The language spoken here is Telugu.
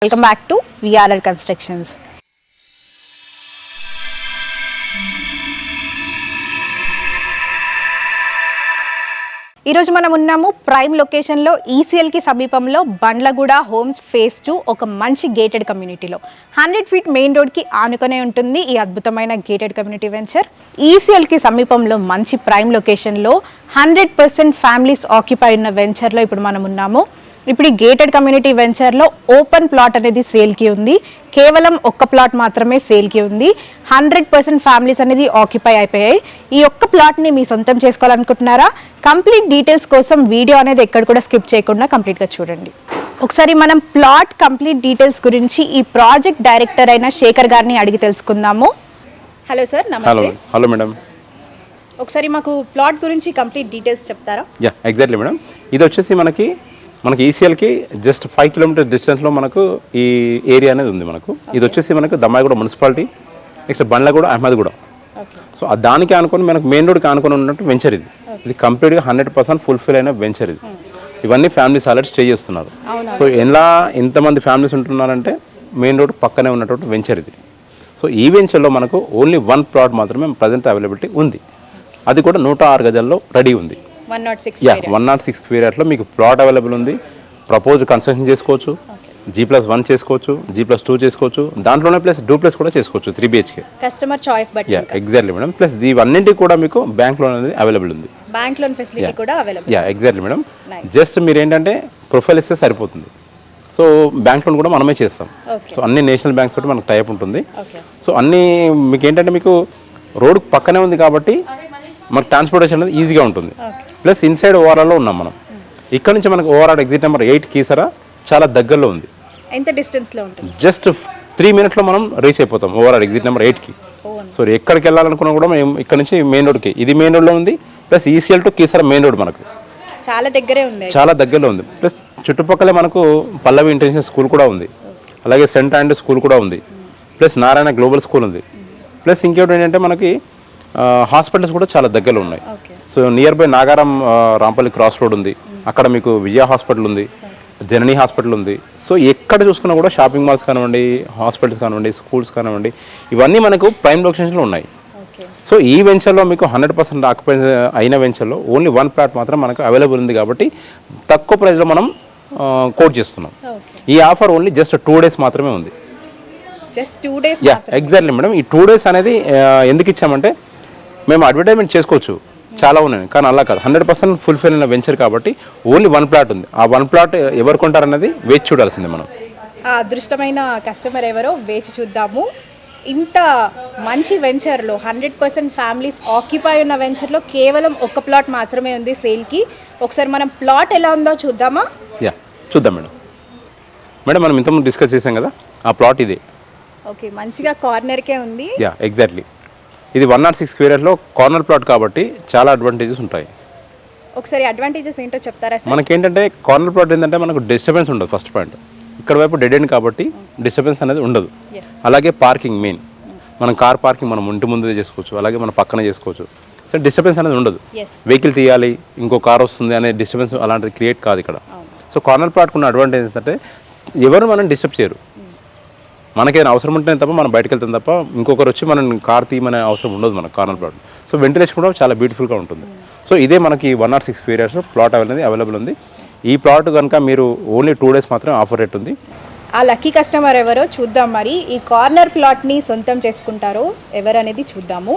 Welcome back to VRR constructions. ఈరోజు మనం ఉన్నాము ప్రైమ్ లొకేషన్లో ఈసీఎల్కి సమీపంలో బండ్లగూడ హోమ్స్ ఫేజ్ 2 ఒక మంచి గేటెడ్ కమ్యూనిటీలో 100 ఫీట్ మెయిన్ రోడ్కి ఆనుకునే ఉంటుంది ఈ అద్భుతమైన గేటెడ్ కమ్యూనిటీ వెంచర్. ఈసీఎల్కి సమీపంలో మంచి ప్రైమ్ లొకేషన్లో 100% ఫ్యామిలీస్ ఆక్యుపై ఉన్న వెంచర్లో ఇప్పుడు మనం ఉన్నాము. ఇప్పుడు ఈ గేటెడ్ కమ్యూనిటీ వెంచర్లో ఓపెన్ ప్లాట్ అనేది సేల్కి ఉంది. కేవలం ఒక్క ప్లాట్ మాత్రమే సేల్కి ఉంది. 100% ఫ్యామిలీస్ అనేది ఆక్యుపై అయిపోయాయి. ఈ ఒక్క ప్లాట్ని మీ సొంతం చేసుకోవాలనుకుంటున్నారా? కంప్లీట్ డీటెయిల్స్ కోసం వీడియో అనేది ఎక్కడ కూడా స్కిప్ చేయకుండా కంప్లీట్గా చూడండి. ఒకసారి మనం ప్లాట్ కంప్లీట్ డీటెయిల్స్ గురించి ఈ ప్రాజెక్ట్ డైరెక్టర్ అయిన శేఖర్ గారిని అడిగి తెలుసుకుందాము. హలో సార్, నమస్తే. హలో మేడం, ఒకసారి మాకు ప్లాట్ గురించి కంప్లీట్ డీటెయిల్స్ చెప్తారా? Exactly madam. ఇది వచ్చేసి మనకి ఈసీఎల్కి జస్ట్ 5 కిలోమీటర్ డిస్టెన్స్లో మనకు ఈ ఏరియా అనేది ఉంది. ఇది వచ్చేసి మనకు Dammaiguda municipality, next Bandlaguda, Ahmedguda. So దానికి ఆనుకొని మనకు మెయిన్ రోడ్కి ఆనుకొని ఉన్నట్టు వెంచర్ ఇది. ఇది కంప్లీట్గా 100% ఫుల్ఫిల్ అయిన వెంచర్ ఇది. ఇవన్నీ ఫ్యామిలీస్ ఆల్రెడీ స్టే చేస్తున్నారు. సో ఎంతమంది ఫ్యామిలీస్ ఉంటున్నారంటే మెయిన్ రోడ్ పక్కనే ఉన్నటువంటి వెంచర్ ఇది. సో ఈ వెంచర్లో మనకు ఓన్లీ 1 ప్లాట్ మాత్రమే ప్రజెంట్ అవైలబిలిటీ ఉంది. అది కూడా 106 గజాల్లో రెడీ ఉంది. 106 స్క్వేర్ యార్డ్లో మీకు ప్లాట్ అవైలబుల్ ఉంది. ప్రపోజ్ కన్స్ట్రక్షన్ చేసుకోవచ్చు, G+1 చేసుకోవచ్చు, G+2 చేసుకోవచ్చు, దాంట్లోనే ప్లస్ డూప్లెక్స్ కూడా చేసుకోవచ్చు 3 BHK. కస్టమర్ చాయిస్ బట్టి. Exactly madam. ప్లస్ ఇవన్నింటికి కూడా మీకు బ్యాంక్ లోన్ అనేది అవైలబుల్ ఉంది. బ్యాంక్ లోన్ ఫెసిలిటీ కూడా అవైలబుల్. Exactly madam. జస్ట్ మీరు ఏంటంటే ప్రొఫైల్ ఇస్తే సరిపోతుంది. సో బ్యాంక్ లోన్ కూడా మనమే చేస్తాం. సో అన్ని నేషనల్ బ్యాంక్స్ తోటి మనకు టైప్ ఉంటుంది. సో అన్ని మీకు ఏంటంటే మీకు రోడ్ పక్కనే ఉంది కాబట్టి మనకు ట్రాన్స్పోర్టేషన్ అనేది ఈజీగా ఉంటుంది. ప్లస్ ఇన్సైడ్ ఓవరాల్లో ఉన్నాం మనం. ఇక్కడ నుంచి మనకు ఓవరాల్ ఎగ్జిట్ నెంబర్ 8 కీసరా చాలా దగ్గరలో ఉంది. ఎంత డిస్టెన్స్లో ఉంటుంది? జస్ట్ 3 మినిట్స్లో మనం రీచ్ అయిపోతాం ఓవరాల్ ఎగ్జిట్ నెంబర్ 8కి. సో ఎక్కడికి వెళ్ళాలనుకున్నా కూడా మేము ఇక్కడ నుంచి మెయిన్ రోడ్కి, ఇది మెయిన్ రోడ్లో ఉంది. Plus ECL to Keesara main road మనకు చాలా దగ్గరే ఉంది, చాలా దగ్గరలో ఉంది. ప్లస్ చుట్టుపక్కలే మనకు పల్లవి ఇంటర్నేషనల్ స్కూల్ కూడా ఉంది, అలాగే సెంట్ ఆండ్ స్కూల్ కూడా ఉంది, ప్లస్ నారాయణ గ్లోబల్ స్కూల్ ఉంది. ప్లస్ ఇంకోటి ఏంటంటే మనకి హాస్పిటల్స్ కూడా చాలా దగ్గరలో ఉన్నాయి. So near by Nagaram Rampalli cross road ఉంది, అక్కడ మీకు విజయ హాస్పిటల్ ఉంది, జననీ హాస్పిటల్ ఉంది. సో ఎక్కడ చూసుకున్నా కూడా షాపింగ్ మాల్స్ కానివ్వండి, హాస్పిటల్స్ కానివ్వండి, స్కూల్స్ కానివ్వండి, ఇవన్నీ మనకు ప్రైమ్ లొకేషన్స్లో ఉన్నాయి. సో ఈ వెంచర్లో మీకు 100% ఆక్యుపై అయిన వెంచర్లో ఓన్లీ 1 ప్లాట్ మాత్రం మనకు అవైలబుల్ ఉంది కాబట్టి తక్కువ ప్రైస్లో మనం కోట్ చేస్తున్నాం. ఈ ఆఫర్ ఓన్లీ జస్ట్ 2 డేస్ మాత్రమే ఉంది. Exactly madam. ఈ 2 డేస్ అనేది ఎందుకు ఇచ్చామంటే మేము అడ్వర్టైజ్మెంట్ చేసుకోవచ్చు, చాలా ఉన్నాయి, కానీ అలా కాదు. 100% ఫుల్ఫిల్ అయిన వెంచర్ కాబట్టి ఓన్లీ 1 ప్లాట్ ఉంది. ఆ 1 ప్లాట్ ఎవరు కొంటారన్నది వేచి చూడాల్సిందే మనం. ఆ అదృష్టమైన కస్టమర్ ఎవరో వేచి చూద్దాము. ఇంత మంచి వెంచర్లో 100% ఫ్యామిలీస్ ఆక్యుపై ఉన్న వెంచర్లో కేవలం 1 ప్లాట్ మాత్రమే ఉంది సేల్కి. ఒకసారి మనం ప్లాట్ ఎలా ఉందో చూద్దామా? చూద్దాం మేడం. మనం ఇంతకుముందు డిస్కస్ చేసాం కదా, ఆ ప్లాట్ ఇదే. ఓకే, మంచిగా కార్నర్కే ఉంది. ఎగ్జాక్ట్లీ. ఇది 106 స్క్వేర్ యార్డ్లో కార్నర్ ప్లాట్ కాబట్టి చాలా అడ్వాంటేజెస్ ఉంటాయి. ఒకసారి అడ్వాంటేజెస్ ఏంటో చెప్తారా? మనకేంటంటే కార్నర్ ప్లాట్ ఏంటంటే మనకు డిస్టర్బెన్స్ ఉండదు. ఫస్ట్ పాయింట్, ఇక్కడ వైపు డెడ్ ఎండ్ కాబట్టి డిస్టర్బెన్స్ అనేది ఉండదు. అలాగే పార్కింగ్ మెయిన్, మనం కార్ పార్కింగ్ మనం ఇంటి ముందే చేసుకోవచ్చు, అలాగే మనం పక్కన చేసుకోవచ్చు. సో డిస్టర్బెన్స్ అనేది ఉండదు. వెహికల్ తీయాలి, ఇంకో కార్ వస్తుంది అనే డిస్టర్బెన్స్ అలాంటిది క్రియేట్ కాదు ఇక్కడ. సో కార్నర్ ప్లాట్కి ఉన్న అడ్వాంటేజ్ ఏంటంటే ఎవరు మనం డిస్టర్బ్ చేయరు. మనకేమైనా అవసరం ఉంటేనే తప్ప మనం బయటకు వెళ్తాం తప్ప ఇంకొకరు వచ్చి మనం కార్ తీయమనే అవసరం ఉండదు మనకు కార్నర్ ప్లాట్. సో వెంటిలేషన్ కూడా చాలా బ్యూటిఫుల్గా ఉంటుంది. సో ఇదే మనకి 106 స్క్వేర్ యార్డ్స్ ప్లాట్ అనేది అవైలబుల్ ఉంది. ఈ ప్లాట్ కనుక మీరు ఓన్లీ 2 డేస్ మాత్రం ఆఫర్ రేట్ ఉంది. ఆ లక్కీ కస్టమర్ ఎవరో చూద్దాం. మరి ఈ కార్నర్ ప్లాట్ని సొంతం చేసుకుంటారో ఎవరనేది చూద్దాము.